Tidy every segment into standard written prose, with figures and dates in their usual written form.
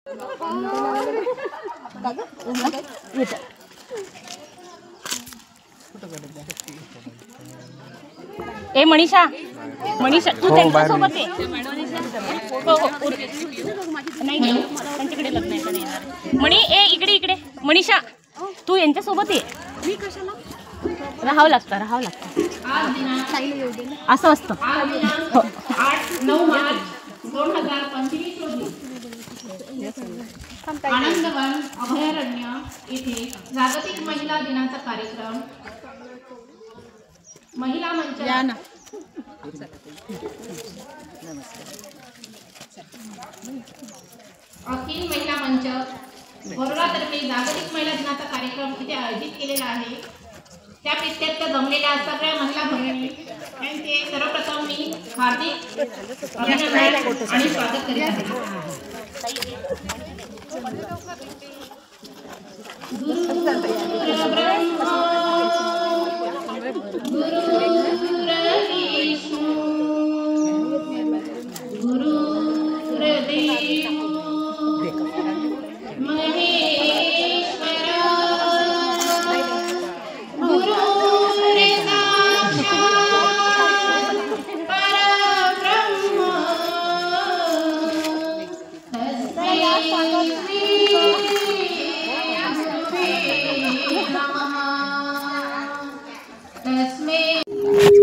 ए मनीषा, मनीषा तू त्यांच्यासोबत आहे. नाही त्यांच्याकडे लग्न आहे. मणी ए इकडे इकडे. मनीषा तू यांच्यासोबत आहे. मी कशाला राहावं लागतं असं असतं. 8-9 मार्च 2025 रोजी आनंदवन अभयारण्य येथे जागतिक महिला दिनाचा कार्यक्रम महिला मंच अखिल महिला मंच वरोरातर्फे जागतिक महिला दिनाचा कार्यक्रम इथे आयोजित केलेला आहे. त्या प्रित्यर्थ जमलेल्या सगळ्या महिला भगिनी यांचे सर्वप्रथम मी हार्दिक अभिनंदन आणि स्वागत करीत आहे.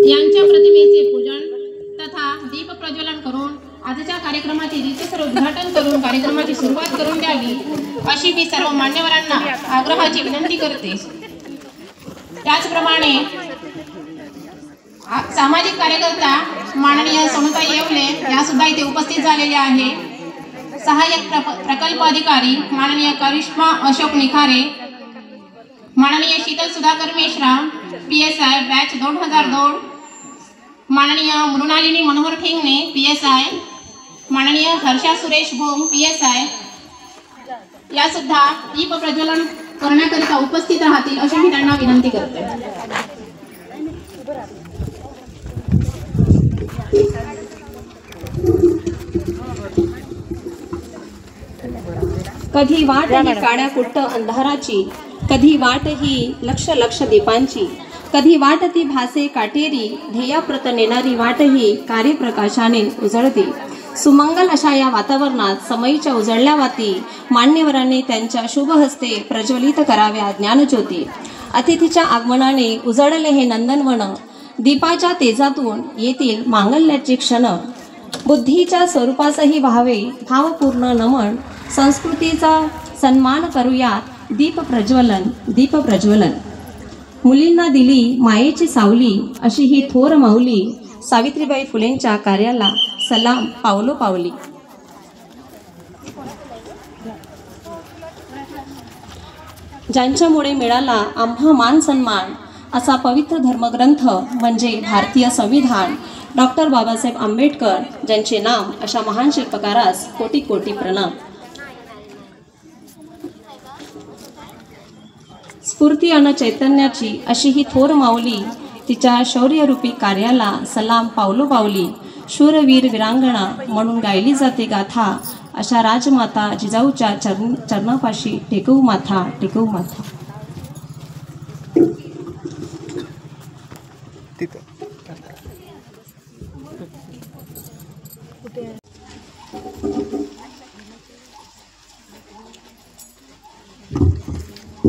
यांच्या प्रतिमेचे पूजन तथा दीप प्रज्वलन करून आजच्या कार्यक्रमाचे रीतसर उद्घाटन करून कार्यक्रमाची सुरुवात करून द्यावी अशी मी सर्व मान्यवरांना आग्रहाची विनंती करते. त्याचप्रमाणे सामाजिक कार्यकर्ता माननीय सोनूताई येवले या सुद्धा इथे उपस्थित झालेल्या आहे. सहाय्यक प्रकल्प अधिकारी माननीय करिश्मा अशोक निखारे, माननीय शीतल सुधाकर मेश्राम PSI बॅच 2002, माननीय मृणालिनी मनोहर ठेंगणे PSI, माननीय हर्षा सुरेश भोंग PSI या सुद्धा दीप प्रज्वलन करण्याकरिता उपस्थित राहतील अशी मी त्यांना विनंती करते. कधी वाट ही काड्या कुट्ट अंधाराची, कधी वाट ही लक्ष लक्ष दीपांची, कधी वाट ती भासे काटेरी, ध्येयाप्रत नेणारी वाट ही कार्यप्रकाशाने उजळते. सुमंगल अशा या वातावरणात समयीच्या उजळल्या वाती मान्यवरांनी त्यांच्या शुभ हस्ते प्रज्वलित कराव्या ज्ञानज्योती. अतिथीच्या आगमनाने उजळले हे नंदनवन, दीपाच्या तेजातून येतील मांगल्याची क्षण. बुद्धीच्या स्वरूपासही व्हावे भावपूर्ण नमन, संस्कृतीचा सन्मान करूयात दीप प्रज्वलन, दीप प्रज्वलन. मुलींना दिली मायेची सावली अशी ही थोर माऊली, सावित्रीबाई फुलेंच्या कार्याला सलाम पावलो पावली. ज्यांच्यामुळे मिळाला आम्हा मान सन्मान असा पवित्र धर्मग्रंथ म्हणजे भारतीय संविधान, डॉक्टर बाबासाहेब आंबेडकर ज्यांचे नाम अशा महान शिल्पकारास कोटी कोटी प्रणाम. स्फूर्ती आणि चैतन्याची अशी ही थोर माऊली, तिच्या शौर्यरूपी कार्याला सलाम पावलो पावली. शूरवीर वीरांगणा म्हणून गायली जाते गाथा, अशा राजमाता जिजाऊच्या चरणापाशी टेकवू माथा, टेकवू माथा.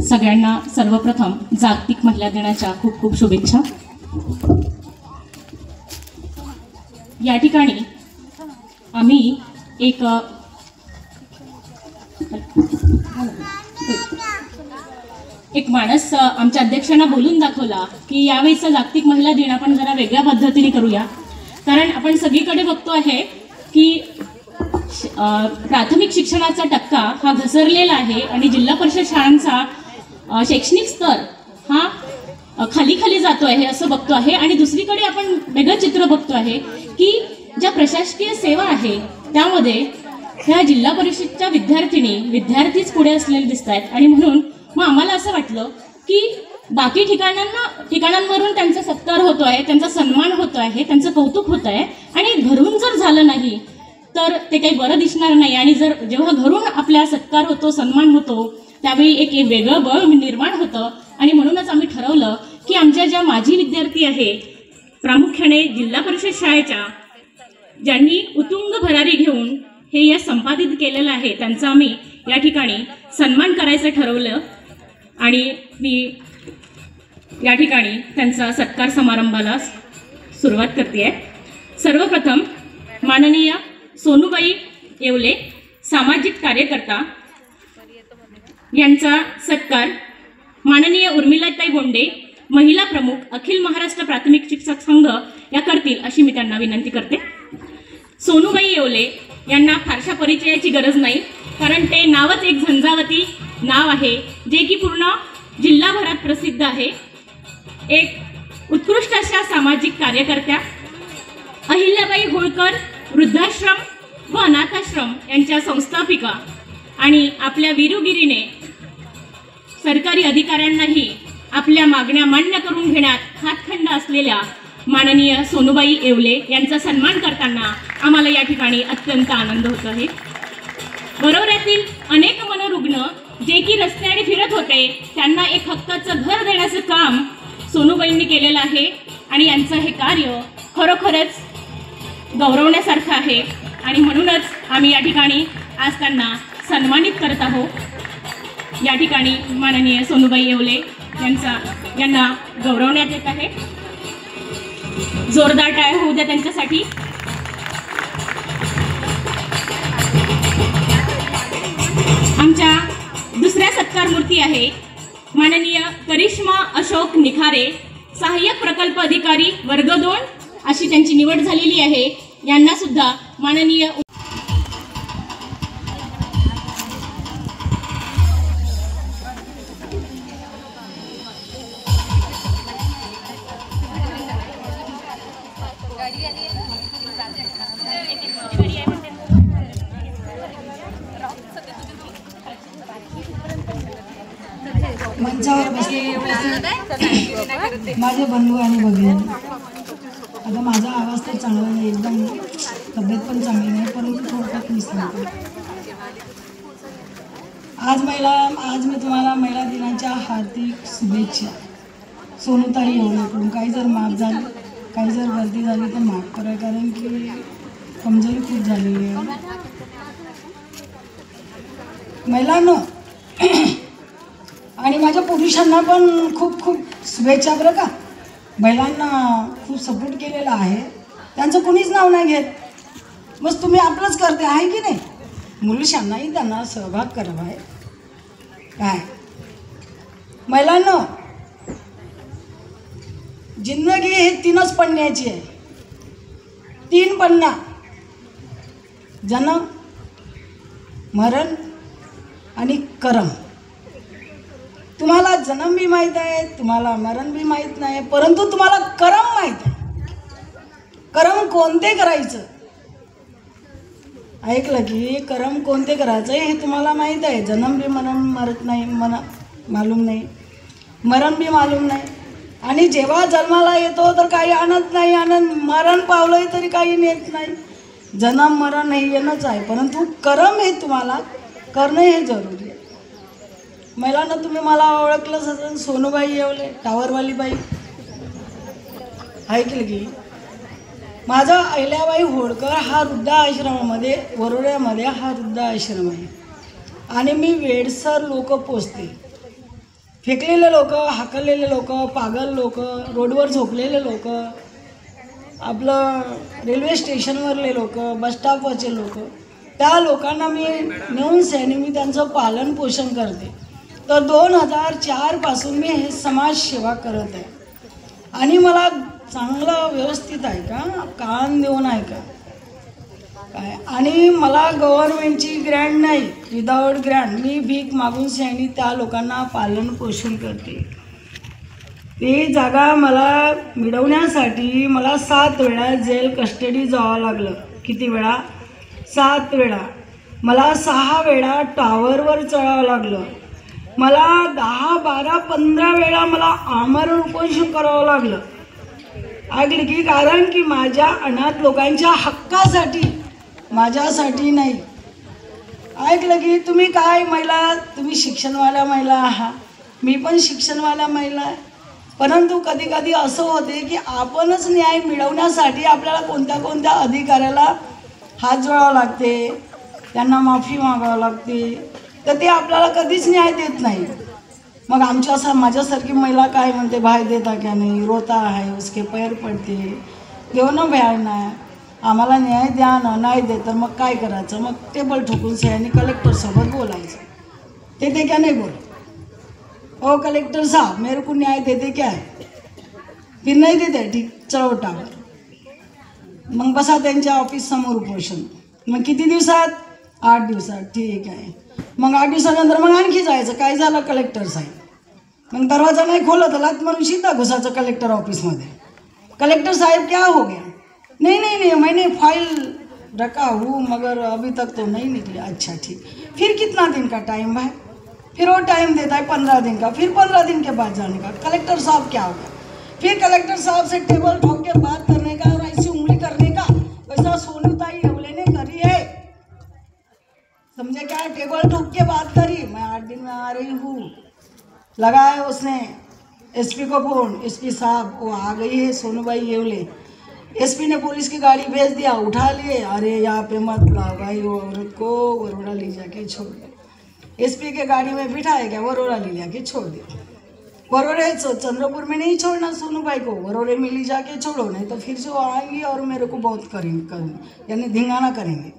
सगळ्यांना सर्वप्रथम जागतिक महिला दिनाच्या खूप खूप शुभेच्छा. या ठिकाणी आम्ही एक माणस आमच्या अध्यक्षांना बोलून दाखवला की यावेळीचा जागतिक महिला दिन आपण जरा वेगळ्या पद्धतीने करूया. कारण आपण सगळीकडे बघतो आहे की प्राथमिक शिक्षणाचा टक्का हा घसरलेला आहे आणि जिल्हा परिषद शाळांचा शैक्षणिक स्तर हा खाली खाली जातो आहे असं बघतो आहे. आणि दुसरीकडे आपण वेगळं चित्र बघतो आहे की ज्या प्रशासकीय सेवा आहे त्यामध्ये ह्या जिल्हा परिषदच्या विद्यार्थीच पुढे असलेले दिसत आहेत. आणि म्हणून मग आम्हाला असं वाटलं की बाकी ठिकाणांवरून त्यांचा सत्कार होतो आहे, त्यांचा सन्मान होतो आहे, त्यांचं कौतुक होत आहे आणि घरून जर झालं नाही तर ते काही बरं दिसणार नाही. आणि जेव्हा घरून आपला सत्कार होतो, सन्मान होतो, त्यावेळी एक वेगळं बळ निर्माण होतं. आणि म्हणूनच आम्ही ठरवलं की आमच्या ज्या माजी विद्यार्थी आहे, प्रामुख्याने जिल्हा परिषद शाळेच्या, ज्यांनी उत्तुंग भरारी घेऊन हे यश संपादित केलेलं आहे, त्यांचा आम्ही या ठिकाणी सन्मान करायचं ठरवलं. आणि मी या ठिकाणी त्यांचा सत्कार समारंभाला सुरुवात करते. सर्वप्रथम माननीय सोनूबाई येवले, सामाजिक कार्यकर्ता, यांचा सत्कार माननीय उर्मिलाताई बोंडे, महिला प्रमुख, अखिल महाराष्ट्र प्राथमिक शिक्षक संघ या करतील अशी मी त्यांना विनंती करते. सोनूबाई येवले यांना फारशा परिचयाची गरज नाही, कारण ते नावच एक झंझावती नाव आहे, जे की पूर्ण जिल्हाभरात प्रसिद्ध आहे. एक उत्कृष्ट अशा सामाजिक कार्यकर्त्या, अहिल्याबाई होळकर वृद्धाश्रम व अनाथाश्रम यांच्या संस्थापिका आणि आपल्या वीरगिरीने सरकारी अधिकाऱ्यांनाही आपल्या मागण्या मान्य करून घेण्यात हातखंड असलेल्या माननीय सोनूबाई येवले यांचा सन्मान करताना आम्हाला या ठिकाणी अत्यंत आनंद होत आहे. बरोबरातील अनेक मनोरुग्ण जे की रस्त्याने फिरत होते, त्यांना एक हक्काचं घर देण्याचं काम सोनूबाईंनी केलेलं आहे. आणि यांचं हे कार्य खरोखरच गौरवण्यासारखं आहे. आणि म्हणूनच आम्ही या ठिकाणी आज त्यांना सन्मानित करत आहोत. या ठिकाणी माननीय सोनूबाई येवले यांना गौरवण्यात येत आहे. जोरदार टाळ्या होऊ द्या त्यांच्यासाठी. आमच्या दुसऱ्या सत्कार मूर्ती आहे माननीय करिश्मा अशोक निखारे, सहाय्यक प्रकल्प अधिकारी वर्ग 2 अशी त्यांची निवड झालेली आहे. यांना सुद्धा माननीय मंचावर बसलेले माझे बंधू आणि भगिनी, आता माझा आवाज तर चांगला नाही, एकदम तब्येत पण चांगली नाही, परंतु थोडक्यात मी सांगते. आज मी तुम्हाला महिला दिनाच्या हार्दिक शुभेच्छा. सोनूताई येवलेकडून काही जर माफ झाली, काही जर गर्दी झाली तर माफ करा, कारण की कमजोरी खूप झालेली आहे. महिलांनो आणि माझ्या पुरुषांना पण खूप खूप शुभेच्छा बरं का. महिलांना खूप सपोर्ट केलेला आहे, त्यांचं कुणीच नाव नाही घेत, बस तुम्ही आपलंच करते आहे की नाही. पुरुषांनाही त्यांना सहभाग करावा आहे. काय महिलांनो, जिंदगी हे 3च पन्न्याची आहे. 3 पन्ना: जन्म, मरण आणि कर्म. तुम्हाला जन्म बी माहीत आहे, तुम्हाला मरण बी माहीत नाही, परंतु तुम्हाला कर्म माहीत आहे. कर्म कोणते करायचं, ऐकलं की कर्म कोणते करायचं हे तुम्हाला माहीत आहे. जन्म बी मरत नाही, मालूम नाही, मरण बी मालूम नाही. आणि जेव्हा जन्माला येतो तर काही आणत नाही, मरण पावलंय तरी काही नेत नाही. जन्म मरण हे येणंच आहे, परंतु कर्म हे तुम्हाला करणं हे जरुरी आहे. महिलांना तुम्ही मला ओळखलंच असेल, सोनूबाई येवले, टावरवाली बाई. ऐकलं की माझा अहिल्याबाई होळकर हा वृद्धाश्रमामध्ये, वरोड्यामध्ये हा वृद्धाश्रम आहे. आणि मी वेडसर लोक पोचते, फेकलेले लोक, हाकललेले लोक, पागल लोक, रोडवर झोपलेले लोक, आपलं रेल्वे स्टेशनवरले लोक, बसस्टॉपवरचे लोक, त्या लोकांना मी नेऊन सैनी मी त्यांचं पालन पोषण करते. तर 2004 पासून मी हे समाजसेवा करत आहे. आणि मला चांगलं व्यवस्थित आहे का, कान देऊन आहे का काय. आणि मला गव्हर्नमेंटची ग्रँट नाही, विदाऊट ग्रँट मी भीक मागून सैनी त्या लोकांना पालन पोषण करते. ती जागा मला मिळवण्यासाठी मला 7 वेळा जेल कस्टडी जावं लागलं. किती वेळा? 7 वेळा. मला 6 वेळा टॉवरवर चढावं लागलं. मला 10, 12, 15 वेळा मला आमरण उपोषण करावं लागलं. ऐकलं की, कारण की माझ्या अनाथ लोकांच्या हक्कासाठी माझ्यासाठी नाही. ऐकलं की तुम्ही काय महिला, तुम्ही शिक्षणवाल्या महिला आहात, मी पण शिक्षणवाल्या महिला आहे. परंतु कधी कधी असं होते की आपणच न्याय मिळवण्यासाठी आपल्याला कोणत्या कोणत्या अधिकाऱ्याला हात जोडावं लागते, त्यांना माफी मागावं लागते, तर ते आपल्याला कधीच न्याय देत नाही. मग माझ्यासारखी महिला काय म्हणते, भाई देता क्या नहीं, रोता है, उसके पैर पडते, देव ना भयाना, आम्हाला न्याय द्या ना, नाही दे तर मग काय करायचं, मग टेबल ठोकून सह्याने कलेक्टरसोबत बोलायचं. देते क्या नहीं बोल, ओ कलेक्टर साहब मेरे को न्याय देते क्या है, फिर नहीं देते, ठीक चलो टावर. मग बसा त्यांच्या ऑफिस समोर उपोषण. मग किती दिवसात, 8 दिवसात, ठीक आहे. मग 8 दिवसानंतर मग आणखी जायचं, काय झालं कलेक्टर साहेब. मग दरवाजा नाही खोलत, लात म्हणून सीधा घुसायचं कलेक्टर ऑफिसमध्ये. कलेक्टर साहब क्या हो गया, नहीं मैंने फाइल रखा हूँ मगर अभी तक तो नहीं निकले. अच्छा ठीक, फिर कितना दिन का टाइम है, फिर वो टाइम देता है 15 दिन का, फिर 15 दिन के बाद जाने का. कलेक्टर साहब क्या हो गया, फिर कलेक्टर साहब से टेबल ठोक के बात करने का और ऐसी उंगली करने का, वैसा सोनूताई येवले ने करी है, समझे क्या, टेबल ठोक के बात करी, मैं 8 दिन में आ रही हूँ. लगाया उसने एसपी को फोन, एसपी साहब वो आ गई है सोनूबाई येवले. एसपी ने पुलिस की गाड़ी भेज दिया, उठा लिए, अरे यहाँ पे मत लाओ भाई, वो औरत को वरोड़ा ले जाके छोड़ दे. एसपी के गाड़ी में बिठाया गया, वरोड़ा ले जाके छोड़ दिया. वरोड़े चंद्रपुर में नहीं छोड़ना सोनूबाई को, वरोड़े में ले जाके छोड़ो, नहीं तो फिर से वो आएंगी और मेरे को बहुत करेंगे, यानी धिंगाना करेंगे.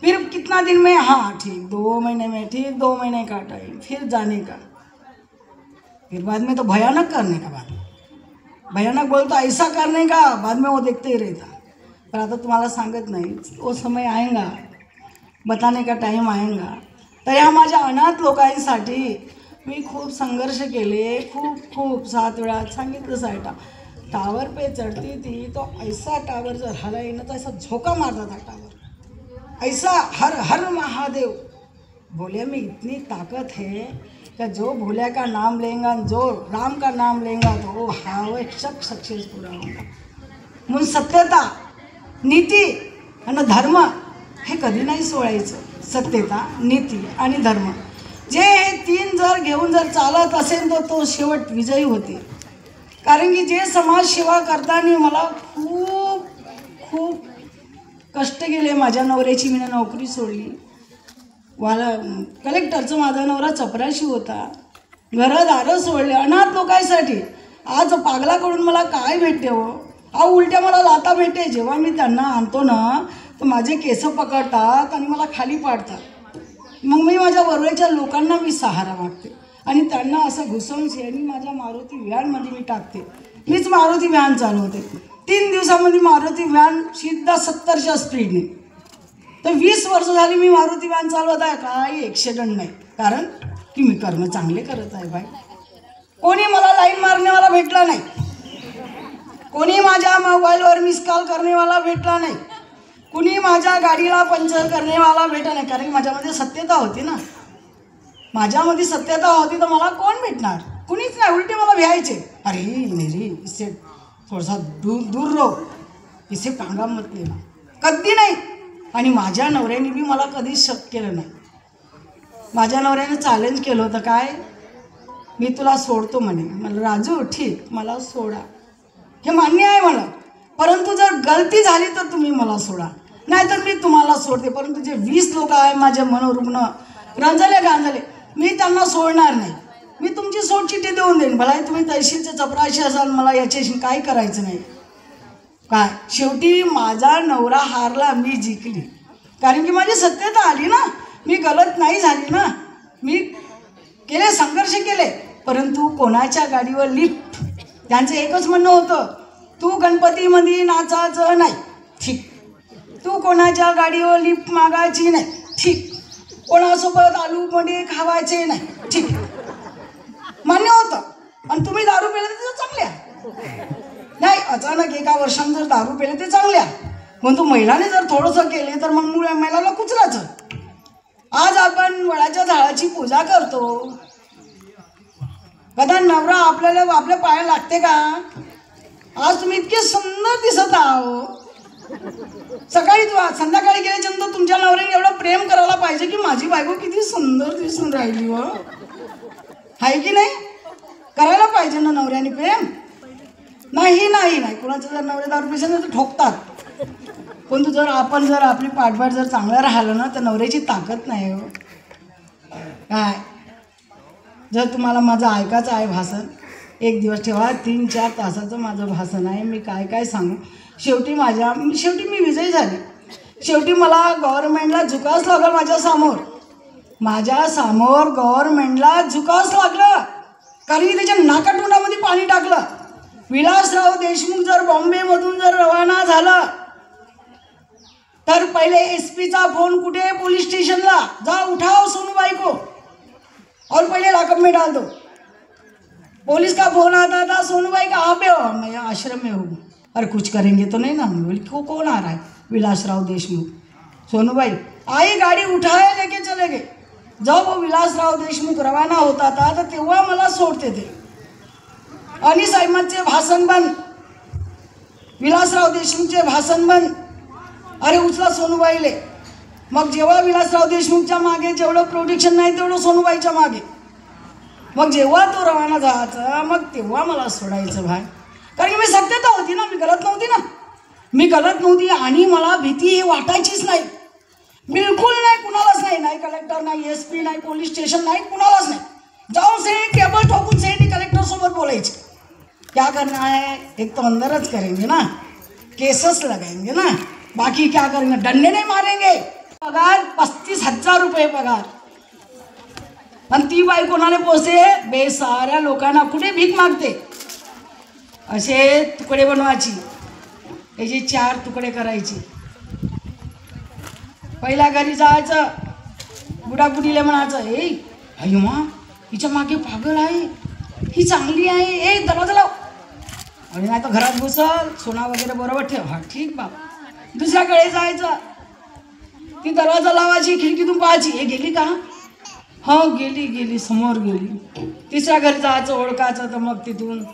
फिर कितना दिन में, हाँ ठीक 2 महीने में, ठीक 2 महीने का टाइम, फिर जाने का. फिर बाद में तो भयानक करने का, बाद भयानक बोलता ऐसा करने का, बाद में वो देखते ही रहता. पर आता तुम्हाला सांगत नाही, वो समय आएगा, बताने का टाइम आएगा. तर ह्या माझ्या अनाथ लोकांसाठी मी खूप संघर्ष केले, खूप 7 वेळा सांगितलं साहेब. टावर पे चढ़ती थी तो ऐसा टावर जर हरा ना तो ऐसा झोंका मारता था टावर, ऐसा हर हर महादेव. बोले में इतनी ताकत है कि जो भोले का नाम लेगा, जो राम का नाम लेगा तो वो आवश्यक सक्सेस पूरा होगा. म्हणून सत्यता, नीती आणि धर्म हे कधी नाही सोडायचं. सत्यता, नीती आणि धर्म जे हे 3 जर घेऊन जर चालत असेल तर तो शेवट विजयी होते. कारण की जे समाज सेवा करताना मला खूप कष्ट केले. माझ्या नवऱ्याची मी नोकरी सोडली, वाला कलेक्टरचं माझा नवरा चपराशी होता, घरदारं सोडले अनाथ लोकांसाठी. आज पागलाकडून मला काय भेटते हो, उलट्या मला लाता भेटते. जेव्हा मी त्यांना आणतो ना तर माझे केस पकडतात आणि मला खाली पाडतात. मग मी माझ्या बरोबरच्या लोकांना मी सहारा वाटते आणि त्यांना असं घुसवून शेणी माझ्या मारुती व्हॅनमध्ये मी टाकते. मीच मारुती व्हॅन चालवते. 3 दिवसामध्ये मारुती व्हॅन सीधा 70च्या स्पीडने. तर 20 वर्ष झाली मी मारुती व्हॅन चालवत आहे, काही ॲक्सिडेंट नाही. कारण की मी कर्म चांगले करत आहे भाई. कोणी मला लाईन मारण्यावाला भेटला नाही, कोणी माझ्या मोबाईलवर मिस कॉल करण्यावाला भेटला नाही, कुणी माझ्या गाडीला पंक्चर करण्यावाला भेटला नाही. कारण की माझ्यामध्ये सत्यता होती ना, माझ्यामध्ये सत्यता होती तर मला कोण भेटणार, कुणीच नाही. उलटे मला भ्यायचे, अरे मेरी इससे थोडासा दूर रहो, इसे पांगा मत लेना, कधी नाही. आणि माझ्या नवऱ्याने बी मला कधीच शक केलं नाही. माझ्या नवऱ्याने चॅलेंज केलं होतं, काय मी तुला सोडतो म्हणे. मला राजू ठीक मला सोडा, हे मान्य आहे मला, परंतु जर गलती झाली तर तुम्ही मला सोडा, नाहीतर मी तुम्हाला सोडते. परंतु जे 20 लोक आहे माझे मनोरुग्ण गांजले, मी त्यांना सोडणार नाही. मी तुमची सोडचिठ्ठी देऊन देईन, भला तुम्ही तहसीलचे चपराशी असाल, मला याच्याशी काय करायचं नाही. काय शेवटी माझा नवरा हारला, मी जिंकली. कारण की माझी सत्यता आली ना, मी गलत नाही झाली ना, मी केले संघर्ष केले. परंतु कोणाच्या गाडीवर लिफ्ट, त्यांचं एकच म्हणणं होतं, तू गणपतीमध्ये नाचायचं नाही, ठीक. तू कोणाच्या गाडीवर लिफ्ट मागायची नाही, ठीक. कोणासोबत आलूमध्ये खावायचे नाही, ठीक. मान्य होतं. आणि तुम्ही दारू पिले तर चांगल्या नाही, अचानक एका वर्षानं जर दारू पिले ते चांगल्या, पण तू महिलाने जर थोडंसं केले तर मग महिलाला कुचरायचं. आज आपण वडाच्या झाडाची पूजा करतो, कदा नवरा आपल्याला आपल्या पाया लागते का. आज तुम्ही इतके सुंदर दिसत आहो, सकाळी संध्याकाळी गेल्याच्यानंतर तुमच्या नवऱ्याने एवढं प्रेम करायला पाहिजे की माझी बायको किती सुंदर दिसून राहिली व, आहे की नाही? करायला पाहिजे ना नवऱ्याने प्रेम. नाही नाही नाही, कुणाचं जर नवरे दारू पिसेल तर ठोकतात. पण आपण जर आपली पाठपाठ जर चांगलं राहिलं ना तर नवऱ्याची ताकद नाही हो. काय जर तुम्हाला माझं ऐकायचं आहे भाषण, एक दिवस ठेवा, 3-4 तासाचं माझं भाषण आहे. मी काय काय सांगू. शेवटी मी विजयी झाले. शेवटी मला गव्हर्नमेंटला झुकावंच लागलं. माझ्या समोर गव्हर्नमेंटला झुकावंच लागलं, कारण की त्याच्या नाकातोंडामध्ये पाणी टाकलं. विलासराव देशमुख जर बॉम्बेमधून जर रवाना झालं तर पहिले SP चा फोन कुठे? पोलीस स्टेशनला. जा उठाओ सोनूबाई को और पहले लॉकअप में डाल दो. पुलिस का फोन आता था, सोनूबाई कहाँ पे हो? मैं आश्रम में हूँ. अरे कुछ करेंगे तो नहीं ना? बोली कौन आ रहा है? विलासराव देशमुख. सोनूबाई आई, गाड़ी उठाए, लेके चले गए. जब वो विलासराव देशमुख रवाना होता था तो तेव्हा मला सोडते थे. अनीस अहमदचे भाषण बंद, विलासराव देशमुखचे भाषण बंद. अरे उचला सोनूबाईले. मग जेव्हा विलासराव देशमुखच्या मागे जेवढं प्रोटेक्शन नाही तेवढं सोनूबाईच्या मागे. मग जेव्हा तो रवाना जायचा मग तेव्हा मला सोडायचं भाई, कारण की मी सत्यता होती ना, मी गलत नव्हती आणि मला भीती ही वाटायचीच नाही, बिलकुल नाही, कुणालाच नाही. नाही कलेक्टर, नाही SP, नाही पोलीस स्टेशन, नाही कुणालाच नाही. जाऊन से टेबल ठोकून से कलेक्टर सोबत बोलायचे. क्या करना है? एक तो अंदरच करेंगे ना, केसेस लगाएंगे ना, बाकी क्या करेंगे? डंडे नहीं मारेंगे. पगार 35,000 रुपये पगार. आणि ती बाई कोणाला पोचते? बेसहाऱ्या लोकांना. कुठे भीक मागते. असे तुकडे बनवायची, याचे 4 तुकडे करायचे. पहिल्या घरी जायचं, बुडाबुडीला म्हणायचं, ए अय्मा हिच्या मागे पागल आहे, ही चांगली आहे, ए दरवाजा लाव. आणि नाही तर घरात घुसल, सोना वगैरे बरोबर ठेव. हा ठीक बाबा. दुसऱ्याकडे जायचं, ती दरवाजा लावायची, खिडकीतून पाहायची, हे गेली का? हो गेली, समोर गेली. तिसऱ्या घरी जायचं, ओळखायचं, तर मग तिथून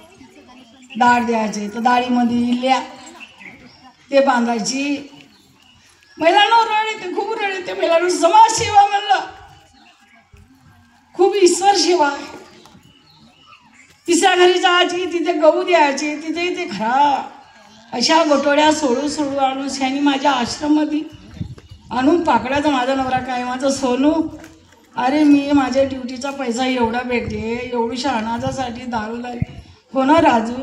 डाळ द्यायचे, तर डाळीमध्ये इल्ल्या ते बांधायची. महिलांना रडते, खूप रडते महिलांना. समाजसेवा म्हणलं खूप ईश्वर सेवा आहे. तिसऱ्या घरी जायची, तिथे गहू द्यायचे, तिथे ते खरा. अशा गोटोड्या सोडू आणून शानी माझ्या आश्रममध्ये आणून पाकडायचा माझा नवरा. काय माझं सोनू, अरे मी माझ्या ड्युटीचा पैसा एवढा भेटते, एवढीशा अनाजासाठी दारू लागली. हो ना राजू,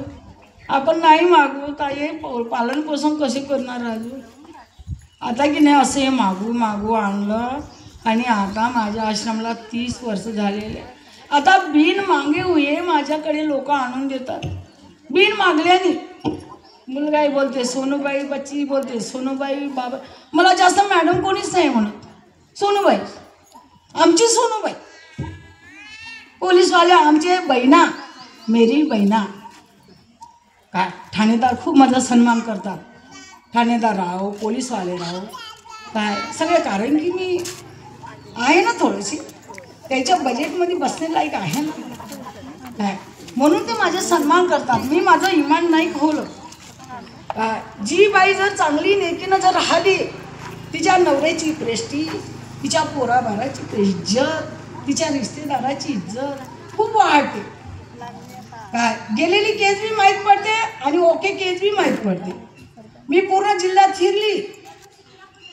आपण नाही मागू ताई, पालनपोषण कसे करणार राजू? आता की नाही असं हे मागू आणलं. आणि आता माझ्या आश्रमाला 30 वर्ष झालेले. आता बिन मागे हुए माझ्याकडे लोक आणून देतात, बिन मागल्याने. मुलगाही बोलते सोनूबाई, बच्ची बोलते सोनूबाई, बाबा. मला जास्त मॅडम कोणीच नाही म्हणत, सोनूबाई, आमची सोनूबाई. पोलीसवाले आमचे बहिणा, मेरी बहिणा. काय ठाणेदार खूप माझा सन्मान करतात. ठाणेदार राहो, पोलीसवाले राहो, काय सगळे. कारण की मी आहे ना थोडीशी त्याच्या बजेटमध्ये बसण्यालायक आहे ना, काय म्हणून ते माझे सन्मान करतात. मी माझं इमान नाही खोवलं. जी बाई जर चांगली नेकीनं जर राहिली, तिच्या नवऱ्याची प्रेस्टीज, तिच्या पोराबाराची इज्जत, तिच्या रिश्तेदाराची इज्जत खूप वाढते. काय गेलेली केस बी माहीत पडते आणि ओके केस बी माहीत पडते. मी पूर्ण जिल्ह्यात फिरली,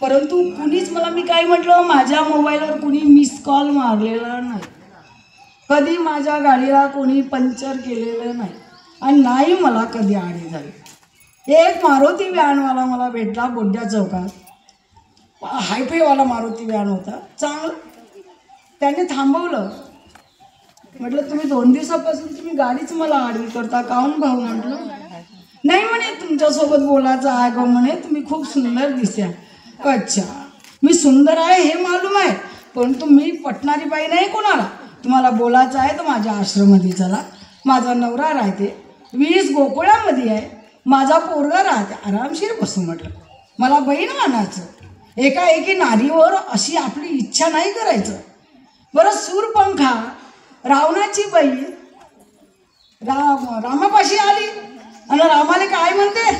परंतु कुणीच मला, मी काय म्हटलं, माझ्या मोबाईलवर कुणी मिस कॉल मारलेला नाही, कधी माझ्या गाडीला कोणी पंक्चर केलेलं नाही, आणि नाही मला कधी आडी झाली. एक मारुती व्हॅनवाला मला भेटला बोड्या चौकात, हायफेवाला मारुती व्हॅन होता चांगला. त्याने थांबवलं. म्हटलं तुम्ही 2 दिवसापासून तुम्ही गाडीच मला आडवी करता काहून भाऊ? म्हटलं नाही म्हणे, तुमच्यासोबत बोलायचं आहे गो म्हणे, तुम्ही खूप सुंदर दिसत्या. अच्छा, मी सुंदर आहे हे मालूम आहे, परंतु मी पटणारी बाई नाही कोणाला. तुम्हाला बोलायचं आहे तर माझ्या आश्रममध्ये चला. माझा नवरा राहते 20 गोकुळामध्ये आहे, माझा पोरगा राहते, आरामशीर बसून. म्हटलं मला बहीण मानायचं, एकाएकी नारीवर अशी आपली इच्छा नाही करायचं. बरं सूरपंखा रावणाची बहीण रामापाशी आली आणि रामाला काय म्हणते,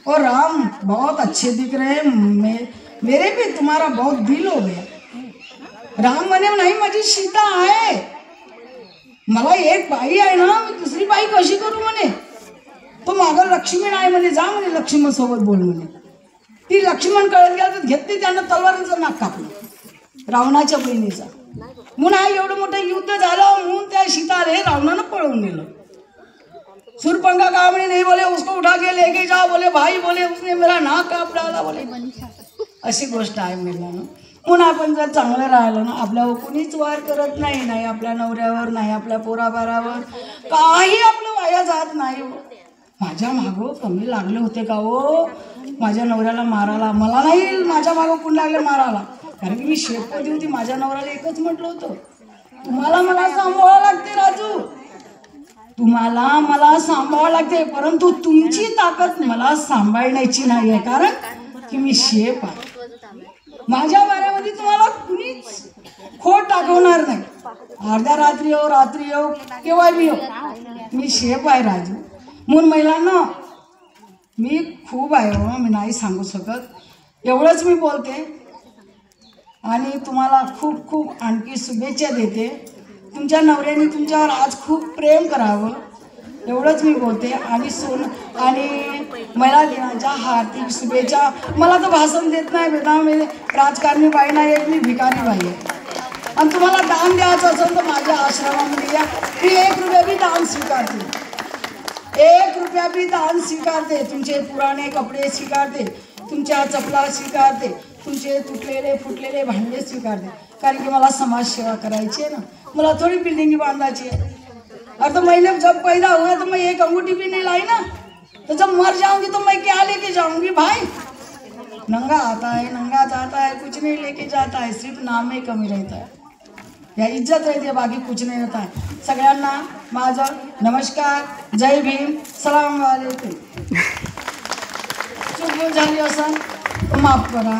और राम बहुत अच्छे दिख रहे हैं, मेरे भी तुम्हारा बहुत दिल हो गया. राम म्हणे नाही माझी सीता आहे, मला एक बाई आहे ना, मी दुसरी बाई कशी करू म्हणे. तो मागं लक्ष्मण आहे म्हणे, जा म्हणे लक्ष्मण सोबत बोल म्हणे. ती लक्ष्मण कळत गेला तर घेतली, त्यानं तलवारीचं नाक कापलं रावणाच्या बहिणीचा. म्हणून हा एवढं मोठं युद्ध झालं, म्हणून त्या सीताले रावणानं पळवून नेलं. सुरपंखा कहा म्हणे नाही बोले उसको उठा के लेके जा, बोले भाई बोले उसने मेरा नाक काप डाला बोले. अशी गोष्ट आहे मिळालं. म्हणून आपण जर चांगलं राहिलं ना, आपल्यावर कोणीच वार करत नाही, नाही आपल्या नवऱ्यावर, नाही आपल्या पोराबारावर, काही आपलं वाया जात नाही. माझ्या मागं कमी लागले होते का हो माझ्या नवऱ्याला मारायला? मला नाही माझ्या मागं कोण लागले मारायला, कारण की मी शेतपती होती. माझ्या नवऱ्याला एकच म्हटलं होतं, तुम्हाला मला सांभाळावं लागते राजू, तुम्हाला मला सांभाळावं लागते, परंतु तुमची ताकद मला सांभाळण्याची नाही आहे, कारण की मी शेप आहे. माझ्या बाऱ्यामध्ये तुम्हाला कुणीच खोट दाखवणार नाही. अर्ध्या रात्री हो, रात्री हो, केव्हा मी हो, मी शेप आहे राजू. म्हणून महिलांना मी खूप आहे हो, मी नाही सांगू शकत. एवढंच मी बोलते आणि तुम्हाला खूप खूप आणखी शुभेच्छा देते. तुमच्या नवऱ्याने तुमच्यावर आज खूप प्रेम करावं, एवढंच मी बोलते. आणि आणि महिला दिनाच्या हार्दिक शुभेच्छा. मला तर भाषण देत नाही बेटा, मी राजकारणी बाई नाही, मी भिकारी बाई आहे. आणि तुम्हाला दान द्यायचं असेल तर माझ्या आश्रमामध्ये या, मी 1 रुपया बी दान स्वीकारते, 1 रुपया बी दान स्वीकारते. तुमचे पुराणे कपडे स्वीकारते, तुमच्या चपला स्वीकारते, तुमचे तुटलेले फुटलेले भांडे स्वीकारते, कारण की मला समाजसेवा करायची आहे ना. मला थोड़ी बिल्डिंग बांधाची है. और तो मैंने जब पैदा हुआ तो मैं एक अंगूठी भी नहीं लाई ना, तो जब मर जाऊंगी तो मैं क्या लेके जाऊंगी भाई? नंगा आता है, नंगा जाता है, कुछ नहीं लेके जाता है, सिर्फ नाम में कमी रहता है, या इज्जत रहती है, बाकी कुछ नहीं होता है. सगळ्यांना माझा नमस्कार, जय भीम, सलाम वालेकुम. चूक झाली असं माफ करा.